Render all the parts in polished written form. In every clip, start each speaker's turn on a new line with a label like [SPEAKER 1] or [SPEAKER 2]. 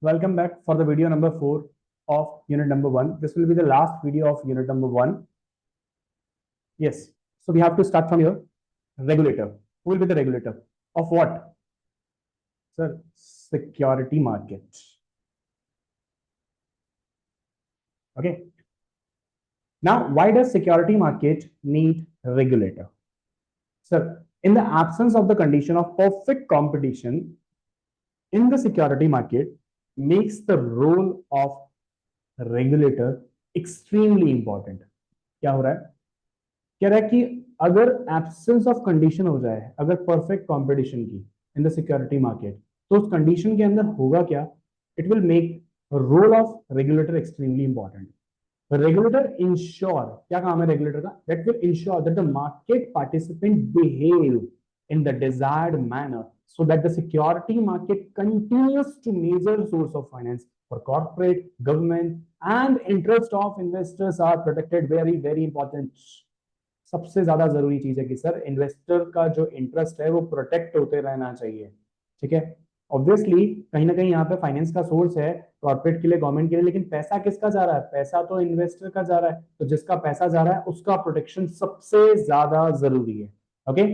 [SPEAKER 1] Welcome back for the video number 4 of unit number 1. This will be the last video of unit number 1. Yes. So we have to start from here. Regulator. Who will be the regulator? Of what? Sir, security market. Okay. Now, why does security market need regulator? Sir, in the absence of the condition of perfect competition in the security market makes the role of regulator extremely important. क्या हो रहा है? कह रहा है कि अगर absence of condition हो जाए, अगर परफेक्ट कंपटीशन की इन द सिक्योरिटी मार्केट, तो उस कंडीशन के अंदर होगा क्या? It will make role of regulator extremely important. Regulator ensure, क्या काम है रेगुलेटर का? That will ensure that the market participant behave in the desired manner so that the security market continues to major source of finance for corporate, government and interest of investors are protected. Very very important. सबसे ज्यादा जरूरी चीज है कि sir investor का जो interest है वो प्रोटेक्ट होते रहना चाहिए. ठीक है. ऑब्वियसली कहीं ना कहीं यहाँ पे फाइनेंस का सोर्स है कॉर्पोरेट के लिए, गवर्नमेंट के लिए, लेकिन पैसा किसका जा रहा है? पैसा तो इन्वेस्टर का जा रहा है. तो जिसका पैसा जा रहा है उसका प्रोटेक्शन सबसे ज्यादा जरूरी है. Okay.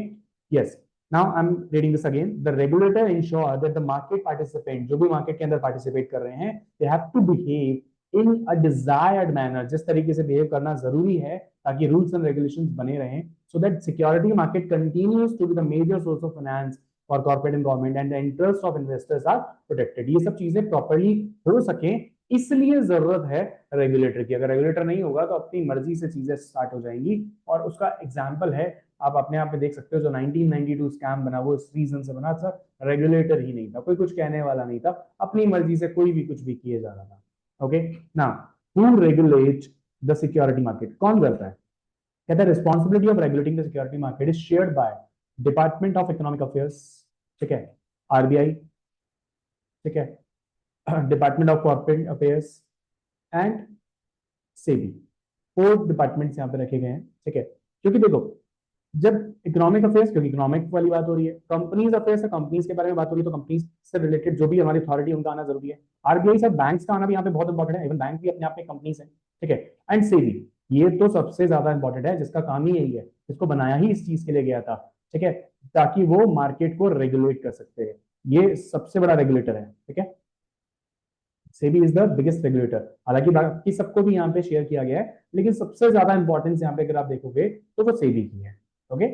[SPEAKER 1] Yes. Now I'm reading this again. The regulator ensure that the market participant, जो भी मार्केट के अंदर पार्टिसिपेट कर रहे हैं, they have to behave in a desired manner. जिस तरीके से बिहेव करना जरूरी है ताकि रूल्स एंड रेगुलेशंस बने रहें, so that security market continues to be the major source of finance for corporate and government and the interest of investors are protected. ये सब चीजें प्रॉपर्ली हो सके, इसलिए जरूरत है रेगुलेटर की. अगर रेगुलेटर नहीं होगा तो अपनी मर्जी से चीजें स्टार्ट हो जाएंगी. और उसका एग्जाम्पल है, आप अपने आप में देख सकते हो, जो 1992 स्कैम बना वो इस रीजन से बना था. रेगुलेटर ही नहीं था, कोई कुछ कहने वाला नहीं था, अपनी मर्जी से कोई भी कुछ भी किए जा रहा था. Okay. Now who regulate the security market? कौन करता है? कहता है responsibility of regulating the security market is shared by department of economic affairs. ठीक है. आरबीआई. ठीक है. Department of corporate affairs and SEBI. 4 departments यहाँ पे रखे गए हैं. ठीक है. क्योंकि देखो, जब इकोनॉमिक अफेयर्स, क्योंकि इकोनॉमिक वाली बात हो रही है, कंपनीज अफेयर्स है, कंपनीज के बारे में बात हो रही है, तो कंपनीज से रिलेटेड जो भी हमारी अथॉरिटी उनका आना जरूरी है. आरबीआई से बैंक्स का आना भी यहाँ पे बहुत इंपॉर्टेंट है. इवन बैंक भी अपने आप में कंपनीज है. ठीक है. एंड सेबी, ये तो सबसे ज्यादा इंपॉर्टेंट है, जिसका काम ही यही है, इसको बनाया ही इस चीज के लिए गया था. ठीक है. ताकि वो मार्केट को रेगुलेट कर सकते हैं. ये सबसे बड़ा रेगुलेटर है. ठीक है. SEBI is the biggest regulator. हालांकि बाकी सबको भी यहाँ पे शेयर किया गया है, लेकिन सबसे ज्यादा इंपॉर्टेंस यहाँ पे अगर आप देखोगे तो वो सेबी की है. Okay.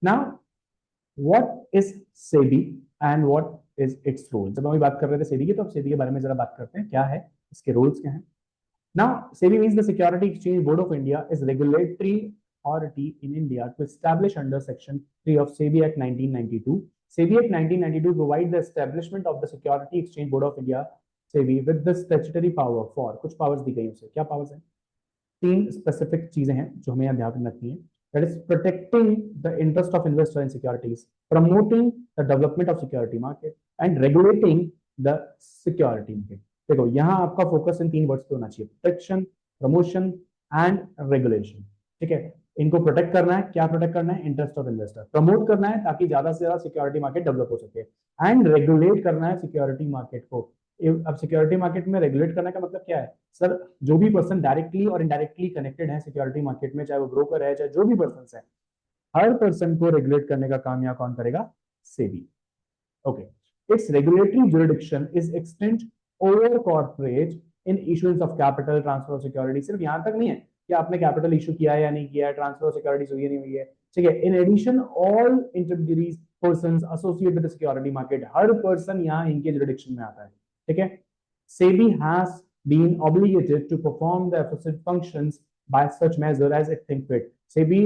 [SPEAKER 1] Now, what is SEBI and what is its role? जब हम बात कर रहे थे सेबी की, तो अब सेबी के बारे में जरा बात करते हैं. क्या है इसके रोल्स, क्या है? Now, SEBI means the Security Exchange Board of India is regulatory authority in India to establish under Section 3 of SEBI Act 1992. SEBI Act 1992 provides the establishment of the Security Exchange Board of India, SEBI, with the statutory power for, कुछ powers दी गई उसे. क्या powers है? 3 specific चीजें हैं जो हमें यहाँ ध्यान रखनी है. That is protecting the interest of investor in securities, promoting the development of security market, and regulating the security market. देखो, यहाँ आपका फोकस इन 3 वर्ड्स पे होना चाहिए: प्रोटेक्शन, प्रमोशन एंड रेगुलेशन. ठीक है. इनको प्रोटेक्ट करना है. क्या प्रोटेक्ट करना है? Interest of investor. प्रमोट करना है ताकि ज्यादा से ज्यादा सिक्योरिटी मार्केट डेवलप हो सके. एंड रेगुलेट करना है सिक्योरिटी मार्केट को. अब सिक्योरिटी मार्केट में रेगुलेट करने का मतलब क्या है? सर, जो भी पर्सन डायरेक्टली और इनडायरेक्टली कनेक्टेड है सिक्योरिटी मार्केट में, चाहे वो ब्रोकर है, चाहे जो भी पर्सन है, हर पर्सन को रेगुलेट करने का काम यहाँ कौन करेगा? SEBI. Okay. It's regulatory jurisdiction is extend over corporate in issuance of capital, transfer of security. सिर्फ यहाँ तक नहीं है कि आपने कैपिटल इशू किया है या नहीं किया है, ट्रांसफर ऑफ सिक्योरिटीज हुई है नहीं हुई है. ठीक है. In addition all intermediaries persons associated with the security market, हर पर्सन यहाँ इनके जुरिडिक्शन में आता है. ठीक है. SEBI has been obligated to perform the aforesaid functions by such measure as it think fit. SEBI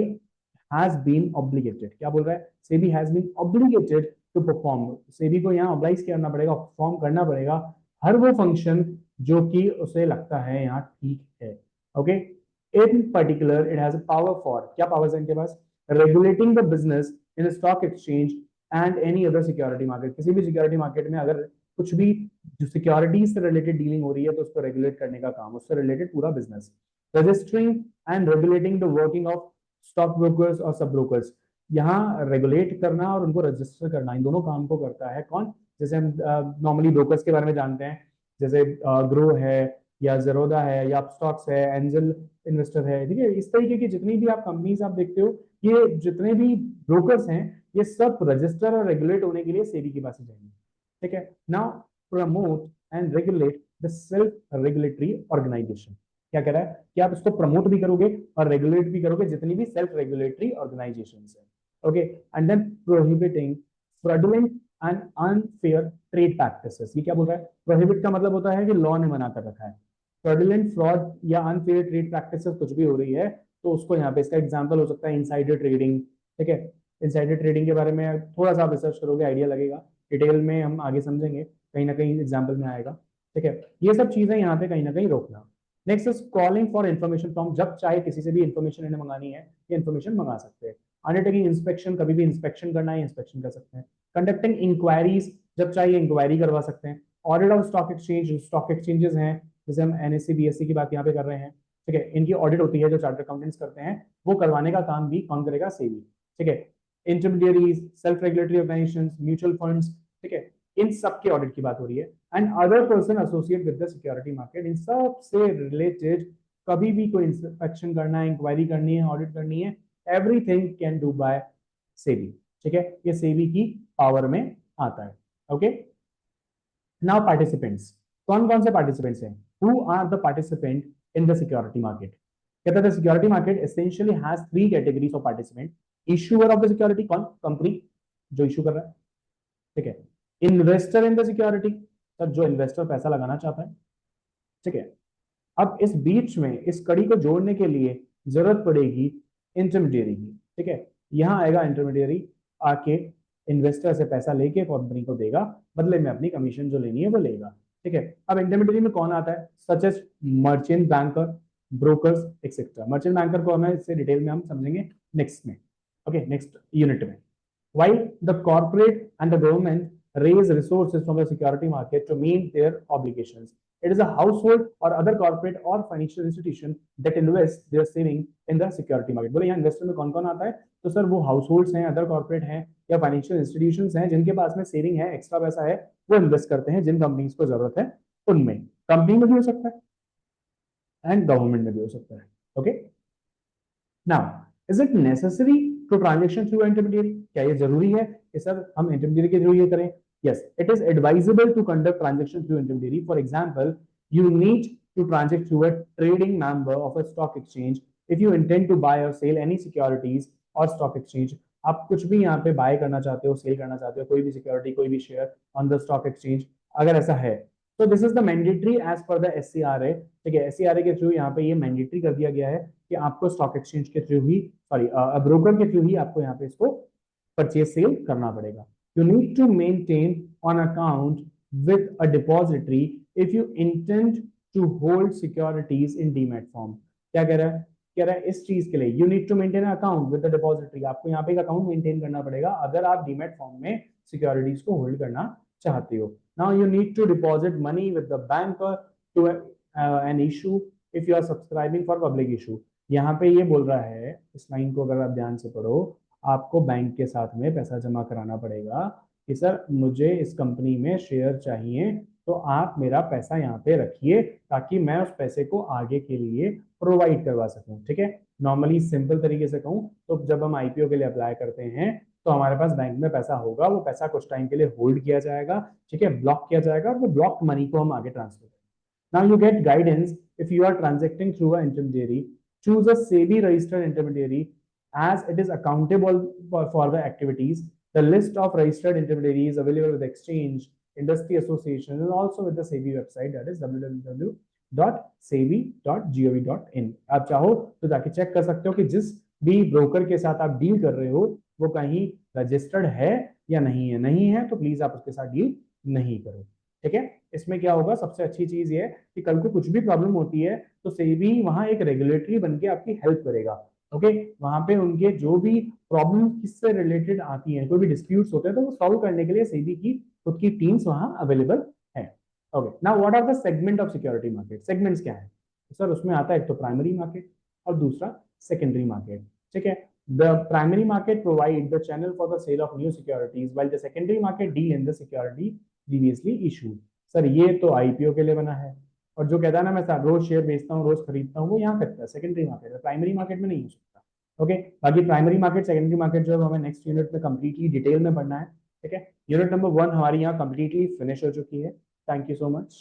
[SPEAKER 1] has been obligated. क्या बोल रहा है? SEBI has been obligated to perform. SEBI को यहाँ oblige करना पड़ेगा, perform करना पड़ेगा हर वो फंक्शन जो कि उसे लगता है यहाँ ठीक है. Okay. In particular, it has a power for, क्या powers है इनके पास? Regulating the business in a stock exchange and any other security market. किसी भी security market में अगर कुछ भी जो सिक्योरिटीज से रिलेटेड डीलिंग हो रही है तो उसको रेगुलेट करने का काम, उससे रिलेटेड पूरा business. Registering and regulating the working of stock brokers और सब ब्रोकर्स. यहाँ रेगुलेट करना और उनको रजिस्टर करना, इन दोनों काम को करता है कौन? जैसे हम नॉर्मली ब्रोकर्स के बारे में जानते हैं, जैसे ग्रो है या जेरोदा है या अपस्टॉक्स है, एंजल इन्वेस्टर है, ठीक है। इस तरीके की जितनी भी आप कंपनीज आप देखते हो, ये जितने भी ब्रोकर्स हैं, ये सब रजिस्टर और रेगुलेट होने के लिए सेबी के पास ही जाएंगे, ठीक है। Now promote and regulate the self regulatory organization, क्या कह रहा है कि आप इसको प्रमोट भी करोगे और रेगुलेट भी करोगे जितनी भी सेल्फ रेगुलेटरी ऑर्गेनाइजेशन है, okay. And then prohibiting fraudulent and unfair trade practices, ये क्या बोल रहा है? प्रोहिबिट का मतलब होता है कि लॉ ने मना कर रखा है। फ्रॉडुलेंट, फ्रॉड या अनफेयर ट्रेड प्रैक्टिसेस कुछ भी हो रही है तो उसको यहाँ पे, इसका एग्जांपल हो सकता है इनसाइडर ट्रेडिंग, ठीक है। इनसाइडर ट्रेडिंग के बारे में थोड़ा सा रिसर्च करोगे आइडिया लगेगा, डिटेल में हम आगे समझेंगे, कहीं ना कहीं एग्जाम्पल में आएगा, ठीक है। ये सब चीजें यहाँ पे कहीं ना कहीं रोकना। Next is calling for information from, जब चाहे किसी से भी इन्फॉर्मेशन इन्हें मंगानी है, ये इन्फॉर्मेशन मंगा सकते हैं। अंडरटेकिंग इंस्पेक्शन, कभी भी इंस्पेक्शन करना है इंस्पेक्शन कर सकते हैं। कंडक्टिंग इंक्वायरीज, जब चाहिए इंक्वायरी करवा सकते हैं। Audit of stock exchange, stock exchanges हैं, जैसे हम एनएससी बीएससी की बात यहाँ पे कर रहे हैं, ठीक है। इनकी ऑडिट होती है जो चार्टर्ड अकाउंटेंट्स करते हैं, वो करवाने का काम भी कौन करेगा? सेबी, ठीक है। Intermediaries, self regulatory organisations, mutual funds, ठीक है, इन सब के ऑडिट की बात हो रही है। And other person associate with the security market, इन सब से रिलेटेड कभी भी कोई इंस्पेक्शन करना है, इंक्वायरी करनी है, ऑडिट करनी है, everything can do by SEBI, ठीक है। ये सेबी की पावर में आता है, ओके। नाउ पार्टिसिपेंट्स, कौन कौन से पार्टिसिपेंट्स हैं? Who are the participant in the security market? कहता है security market essentially has three categories of participant. Issuer of the security, कौन? कंपनी जो इशू कर रहा है, ठीक है। Investor in the security, sir जो इन्वेस्टर पैसा लगाना चाहता है, ठीक है। अब इस बीच में इस कड़ी को जोड़ने के लिए जरूरत पड़ेगी इंटरमीडियरी की, ठीक है। यहां आएगा इंटरमीडियरी, आके इन्वेस्टर से पैसा लेके कंपनी को देगा, बदले में अपनी कमीशन जो लेनी है वो लेगा, ठीक है। अब इंटरमीडियरी में कौन आता है? Such as merchant banker, brokers etcetera. Merchant banker को हमें इससे डिटेल में हम समझेंगे नेक्स्ट में, ओके, नेक्स्ट यूनिट में। While the corporate and the government raise resources from the security market to meet their obligations, it is a household or other corporate or financial institution that invest their saving in the security market. बोले यहाँ investor में कौन कौन आता है? तो sir वो households हैं, अदर कॉर्पोरेट हैं या फाइनेंशियल इंस्टीट्यूशंस हैं जिनके पास में सेविंग है, एक्स्ट्रा पैसा है, वो इन्वेस्ट करते हैं जिन कंपनीज को जरूरत है उनमें। कंपनी में भी हो सकता है एंड गवर्नमेंट में भी हो सकता है, okay. Now is it necessary to transaction through intermediary? क्या ये जरूरी है कि सर हम इंटरमीडियरी के थ्रू ये करें? Yes, it is advisable to conduct transaction through intermediary. For example, you need to transact through a trading member of a stock exchange if you intend to buy or sell any securities or stock exchange. आप कुछ भी यहाँ पे bye करना चाहते हो, cell करना चाहते हो, कोई भी सिक्योरिटी, कोई भी share on the stock exchange, अगर ऐसा है तो this is the mandatory as per the SCRA, ठीक है। एससीआरए के थ्रू यहाँ पे ये मैंडेटरी कर दिया गया है कि आपको स्टॉक एक्सचेंज के थ्रू ही, सॉरी ब्रोकर के थ्रू ही आपको यहाँ पे इसको परचेज सेल करना पड़ेगा। You need to maintain on account with a depository if you intend to hold securities in demat form. क्या कह रहा है? कह रहा है इस चीज के लिए you need to maintain account with the depository, आपको यहाँ पे एक अकाउंट मेंटेन करना पड़ेगा अगर आप डीमैट फॉर्म में सिक्योरिटीज को होल्ड करना चाहते हो। Now you need to deposit money with the banker to an issue if you are subscribing for public issue। यहाँ पे ये बोल रहा है, इस लाइन को अगर आप ध्यान से पढ़ो, आपको बैंक के साथ में पैसा जमा कराना पड़ेगा कि सर मुझे इस कंपनी में शेयर चाहिए, तो आप मेरा पैसा यहाँ पे रखिए ताकि मैं उस पैसे को आगे के लिए प्रोवाइड करवा सकूं, ठीक है। नॉर्मली सिंपल तरीके से कहूँ तो जब हम आईपीओ के लिए अप्लाई करते हैं तो हमारे पास बैंक में पैसा होगा, वो पैसा कुछ टाइम के लिए होल्ड किया जाएगा, ठीक है, ब्लॉक किया जाएगा, और वो ब्लॉक मनी को हम आगे ट्रांसफर करेंगे। Now you get guidance if you are transacting through an intermediary. Choose a SEBI registered intermediary as it is accountable for the activities. The list of registered intermediaries available with the exchange, industry association, and also with the SEBI website, that is www.sebi.gov.in। आप चाहो तो जाके check कर सकते हो कि जिस भी ब्रोकर के साथ आप डील कर रहे हो वो कहीं रजिस्टर्ड है या नहीं है। नहीं है तो प्लीज आप उसके साथ डील नहीं करो, ठीक है। इसमें क्या होगा, सबसे अच्छी चीज ये कि कल को कुछ भी प्रॉब्लम होती है तो सेबी वहां एक रेगुलेटरी बन के आपकी हेल्प करेगा, ओके। वहां पे उनके जो भी प्रॉब्लम किससे रिलेटेड आती हैं, कोई भी डिस्प्यूट्स होते हैं तो वो सॉल्व करने के लिए सेबी की खुद की टीम्स वहां अवेलेबल है, okay. Now what are the segment of security market? Segments क्या है सर? उसमें आता है एक तो प्राइमरी मार्केट और दूसरा सेकेंडरी मार्केट, ठीक है। The primary market provide the channel for the sale of new securities, while the secondary market deal in the security previously issued. Sir ये तो आईपीओ के लिए बना है, और जो कहता है ना मैं रोज शेयर बेचता हूँ रोज खरीदता हूँ, वो यहाँ करता है सेकेंडरी मार्केट में, प्राइमरी मार्केट में नहीं हो सकता। ओके, बाकी प्राइमरी मार्केट सेकेंडरी मार्केट जो है हमें नेक्स्ट यूनिट में कंप्लीटली डिटेल में पढ़ना है। ठीक है, यूनिट नंबर 1 हमारी यहाँ कंप्लीटली फिनिश हो चुकी है। Thank you so much.